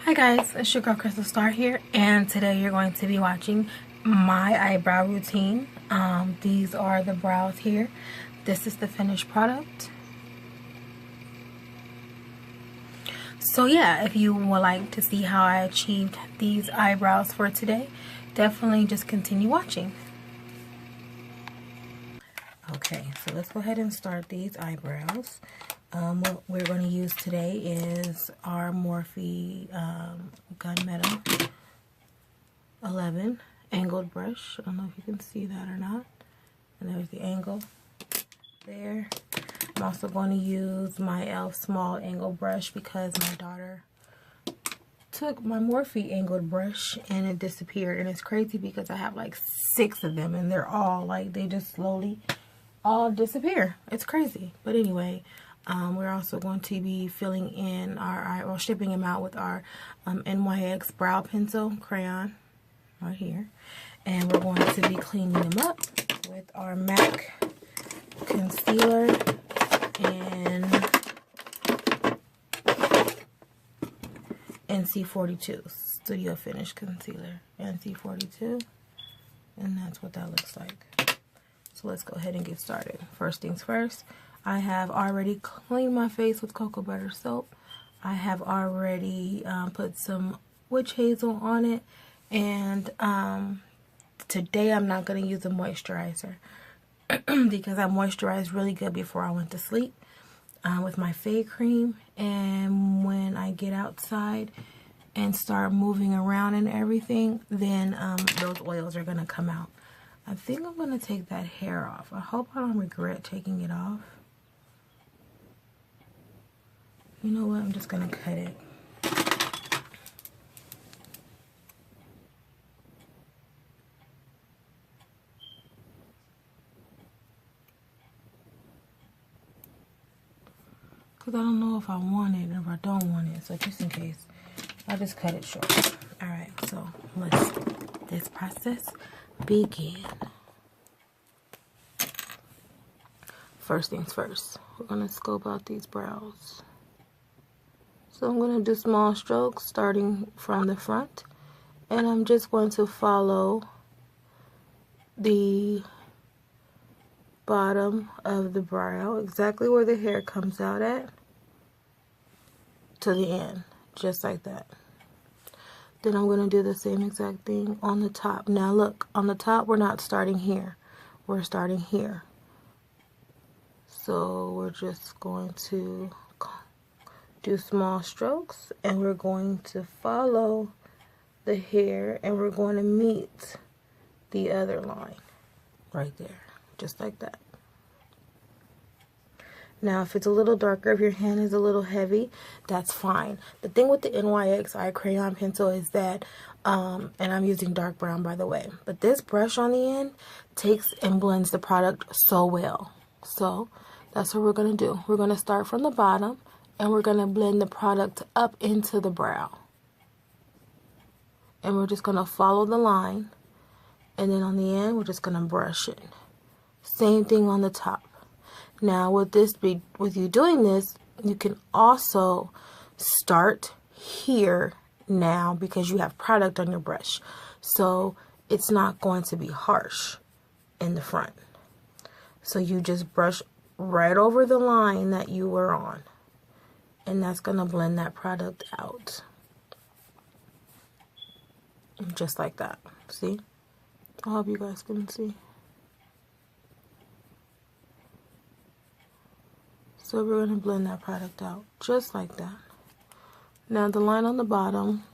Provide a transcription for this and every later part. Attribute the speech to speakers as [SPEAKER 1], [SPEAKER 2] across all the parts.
[SPEAKER 1] Hi guys, it's your girl Crystal Star here, and today you're going to be watching my eyebrow routine. These are the brows here. This is the finished product. So yeah, if you would like to see how I achieved these eyebrows for today, definitely just continue watching. Okay, so let's go ahead and start these eyebrows. What we're going to use today is our Morphe Gunmetal 11 angled brush. I don't know if you can see that or not. And there's the angle there. I'm also going to use my e.l.f. small angle brush because my daughter took my Morphe angled brush and it disappeared. And it's crazy because I have like 6 of them and they're all like, they just slowly all disappear. It's crazy. But anyway, we're also going to be filling in our shipping them out with our NYX brow pencil crayon right here. And we're going to be cleaning them up with our MAC concealer and NC42 Studio Finish Concealer. NC42. And that's what that looks like. So let's go ahead and get started. First things first, I have already cleaned my face with cocoa butter soap. I have already put some witch hazel on it. And today I'm not going to use a moisturizer because I moisturized really good before I went to sleep with my fade cream. And when I get outside and start moving around and everything, then those oils are going to come out. I think I'm going to take that hair off. I hope I don't regret taking it off. You know what? I'm just going to cut it. Because I don't know if I want it or if I don't want it. So just in case, I'll just cut it short. Alright, so let's this process begin. First things first, we're going to scope out these brows. So I'm going to do small strokes starting from the front, and I'm just going to follow the bottom of the brow, exactly where the hair comes out at, to the end, just like that. Then I'm going to do the same exact thing on the top. Now look, on the top we're not starting here, we're starting here. So we're just going to do small strokes and we're going to follow the hair and we're going to meet the other line right there, just like that. Now if it's a little darker, if your hand is a little heavy, that's fine. The thing with the NYX eye crayon pencil is that, and I'm using dark brown by the way, but this brush on the end takes and blends the product so well. So that's what we're going to do. We're going to start from the bottom and we're going to blend the product up into the brow. And we're just going to follow the line. And then on the end, we're just going to brush it. Same thing on the top. Now with you doing this, you can also start here now because you have product on your brush. So it's not going to be harsh in the front. So you just brush right over the line that you were on. And that's going to blend that product out. Just like that. See? I hope you guys can see. So we're going to blend that product out. Just like that. Now the line on the bottom.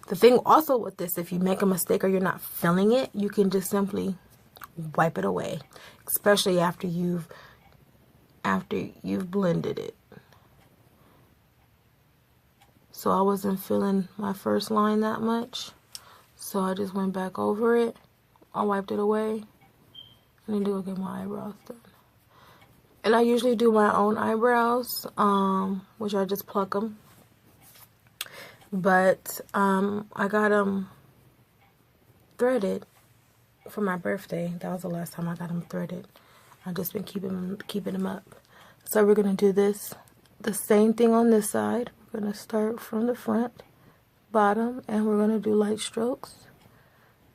[SPEAKER 1] The thing also with this, if you make a mistake or you're not feeling it, you can just simply wipe it away. Especially after you've blended it. So I wasn't feeling my first line that much. So I just went back over it. I wiped it away. And then go get my eyebrows done. And I usually do my own eyebrows. Which I just pluck them. But I got them threaded for my birthday. That was the last time I got them threaded. I've just been keeping them up. So we're going to do this. The same thing on this side. We're going to start from the front, bottom, and we're going to do light strokes.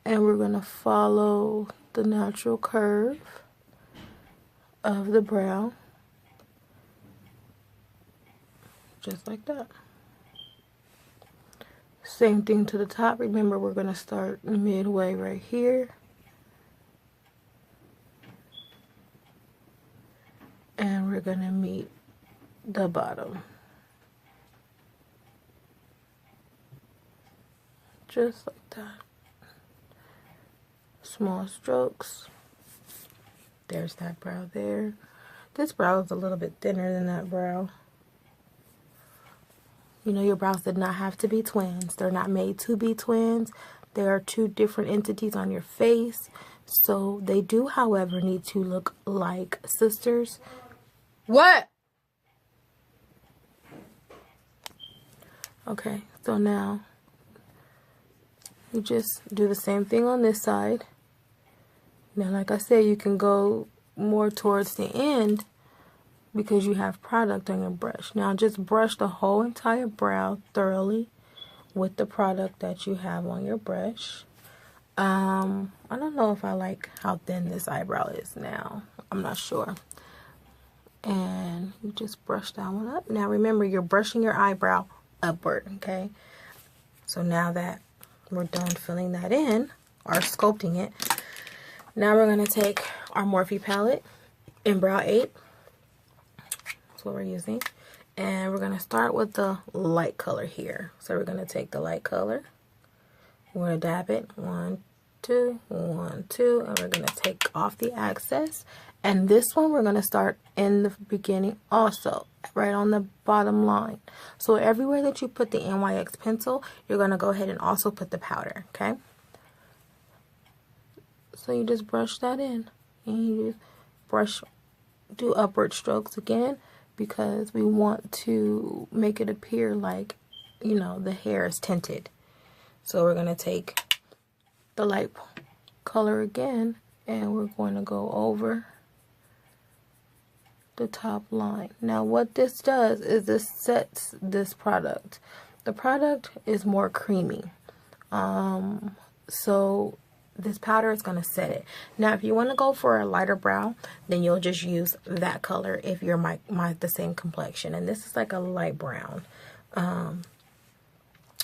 [SPEAKER 1] And we're going to follow the natural curve of the brow, just like that. Same thing to the top. Remember, we're going to start midway right here. And we're going to meet the bottom. Just like that. Small strokes. There's that brow there. This brow is a little bit thinner than that brow. You know, your brows did not have to be twins. They're not made to be twins. There are two different entities on your face. So they do, however, need to look like sisters. What? Okay, so now you just do the same thing on this side. Now, like I said, you can go more towards the end because you have product on your brush. Now, just brush the whole entire brow thoroughly with the product that you have on your brush. I don't know if I like how thin this eyebrow is now. I'm not sure. And you just brush that one up. Now, remember, you're brushing your eyebrow upward, okay? So now that we're done filling that in, or sculpting it, now we're going to take our Morphe palette in Brow 8. That's what we're using. And we're going to start with the light color here. So we're going to take the light color. We're going to dab it. 1, 2, 1, 2. And we're going to take off the excess. And this one we're going to start in the beginning also, right on the bottom line. So everywhere that you put the NYX pencil, you're going to go ahead and also put the powder, okay? So you just brush that in, and you just brush, do upward strokes again, because we want to make it appear like, you know, the hair is tinted. So we're going to take the light color again, and we're going to go over the top line. Now what this does is this sets this product. The product is more creamy. So this powder is going to set it. Now, if you want to go for a lighter brow, then you'll just use that color if you're the same complexion. And this is like a light brown. And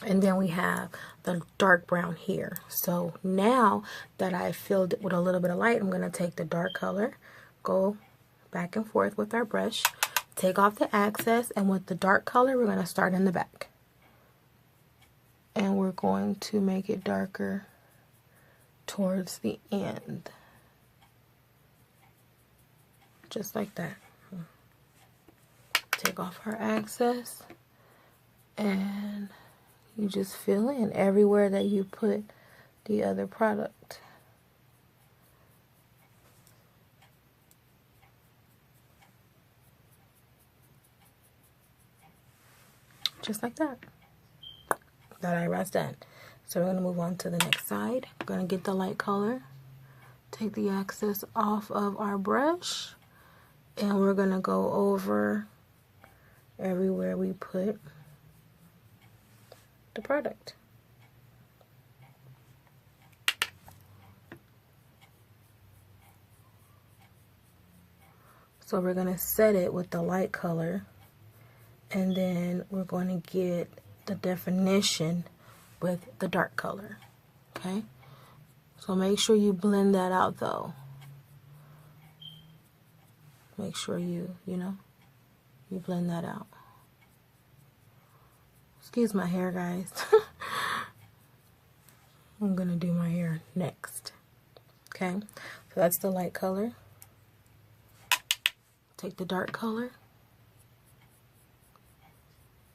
[SPEAKER 1] then we have the dark brown here. So now that I've filled it with a little bit of light, I'm going to take the dark color, go back and forth with our brush, take off the excess, and with the dark color, we're going to start in the back. And we're going to make it darker towards the end, just like that. Take off our excess, and you just fill in everywhere that you put the other product. Just like that. That eyebrow's done. So we're going to move on to the next side. We're going to get the light color, take the excess off of our brush, and we're going to go over everywhere we put the product. So we're going to set it with the light color, and then we're going to get the definition with the dark color, okay? So make sure you blend that out though. Make sure you blend that out. Excuse my hair, guys. I'm gonna do my hair next, okay? So that's the light color. Take the dark color,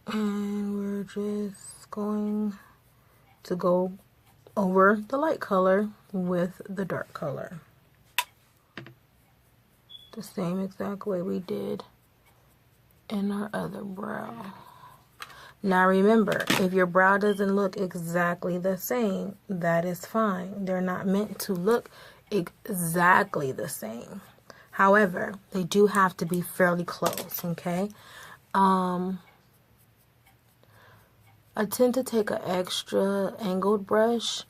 [SPEAKER 1] and we're just going to go over the light color with the dark color. The same exact way we did in our other brow. Now remember, if your brow doesn't look exactly the same, that is fine. They're not meant to look exactly the same. However, they do have to be fairly close, okay? I tend to take an extra angled brush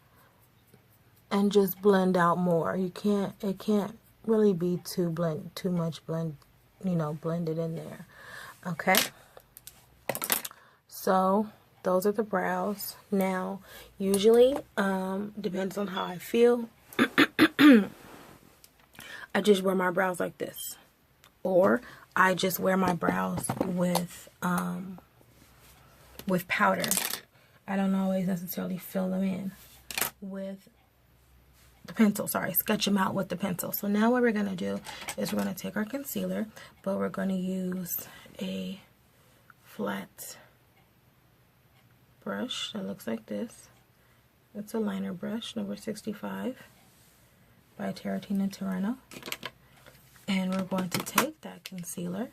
[SPEAKER 1] and just blend out more. It can't really be too much blended in there. Okay. So those are the brows. Now, usually, depends on how I feel. I just wear my brows like this, or I just wear my brows with powder. I don't always necessarily fill them in with the pencil. Sorry, sketch them out with the pencil. So now what we're going to do is we're going to take our concealer, but we're going to use a flat brush that looks like this. It's a liner brush, number 65 by Taratina Terreno. And we're going to take that concealer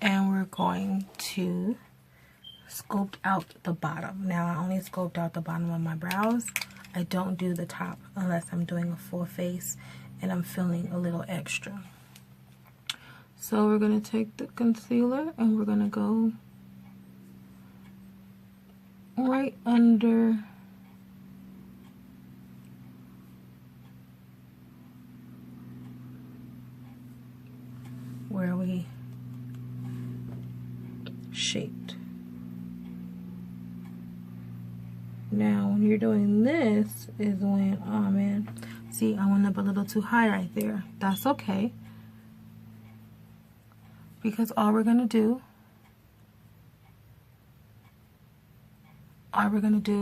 [SPEAKER 1] and we're going to sculpt out the bottom. Now, I only sculpt out the bottom of my brows. I don't do the top unless I'm doing a full face and I'm feeling a little extra. So we're going to take the concealer and we're going to go right under where we shaped. Now, when you're doing this is when, oh man, see, I went up a little too high right there. That's okay. Because all we're gonna do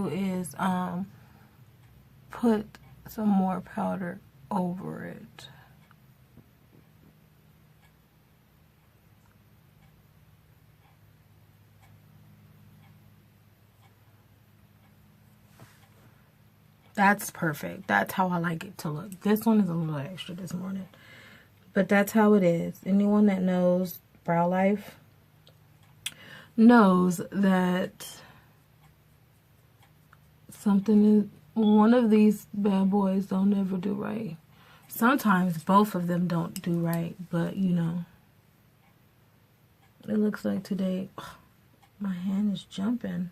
[SPEAKER 1] is put some more powder over it. That's perfect. That's how I like it to look. This one is a little extra this morning, but that's how it is. Anyone that knows Brow Life knows that one of these bad boys don't ever do right. Sometimes both of them don't do right, but you know, it looks like today my hand is jumping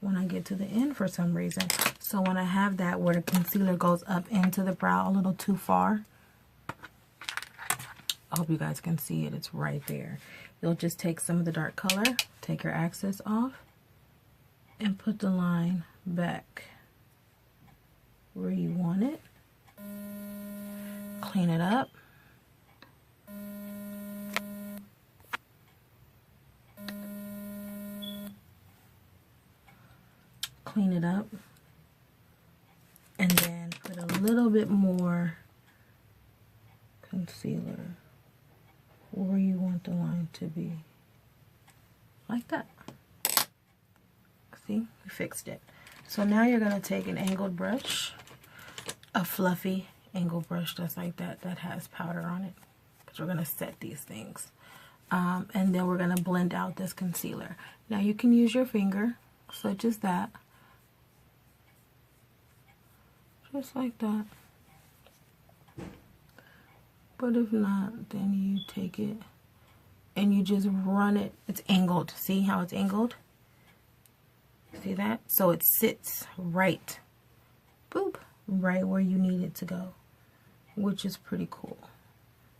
[SPEAKER 1] when I get to the end for some reason. So when I have that where the concealer goes up into the brow a little too far, I hope you guys can see it. It's right there. You'll just take some of the dark color, take your access off, and put the line back where you want it. Clean it up. Clean it up. And then put a little bit more concealer where you want the line to be. Like that. See? We fixed it. So now you're going to take an angled brush, a fluffy angled brush that's like that, that has powder on it, because we're going to set these things. And then we're going to blend out this concealer. Now you can use your finger, such as that. Just like that. But if not, then you take it and you just run it. It's angled. See how it's angled? See that? So it sits right, boop, right where you need it to go, which is pretty cool.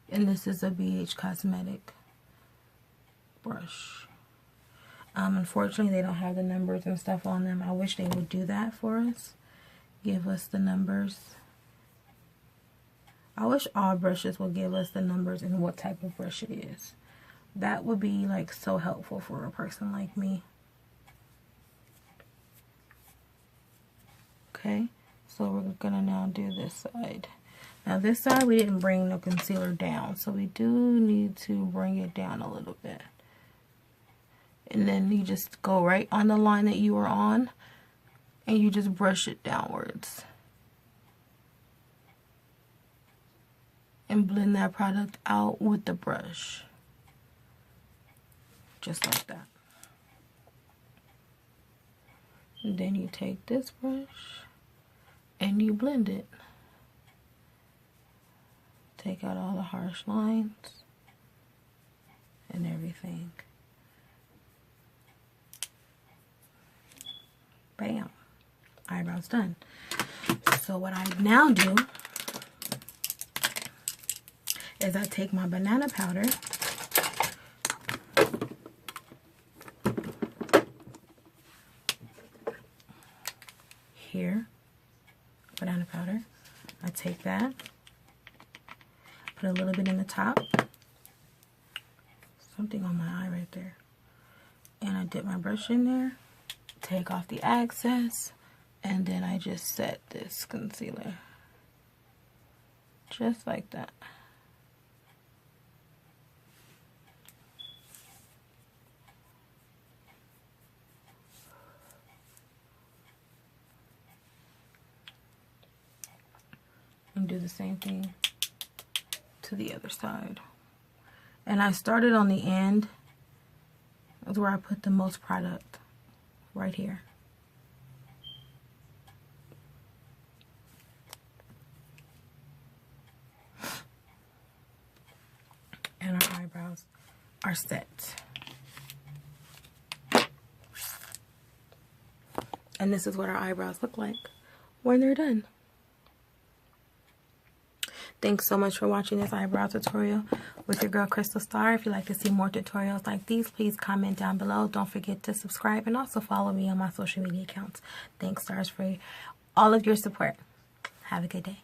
[SPEAKER 1] And this is a BH Cosmetic brush. Unfortunately, they don't have the numbers and stuff on them. I wish they would do that for us. Give us the numbers. I wish all brushes would give us the numbers and what type of brush it is. That would be like so helpful for a person like me. Okay, so we're gonna now do this side. Now this side we didn't bring the concealer down, so we do need to bring it down a little bit. And then you just go right on the line that you were on and you just brush it downwards. And blend that product out with the brush. Just like that. And then you take this brush and you blend it. Take out all the harsh lines and everything. Bam. Eyebrows done. So what I now do is I take my banana powder here, banana powder. I take that, put a little bit in the top, something on my eye right there, and I dip my brush in there, take off the excess, and then I just set this concealer just like that. And do the same thing to the other side. And I started on the end. That's where I put the most product, right here. And our eyebrows are set. And this is what our eyebrows look like when they're done. Thanks so much for watching this eyebrow tutorial with your girl Crystal Star. If you'd like to see more tutorials like these, please comment down below. Don't forget to subscribe and also follow me on my social media accounts. Thanks, stars, for all of your support. Have a good day.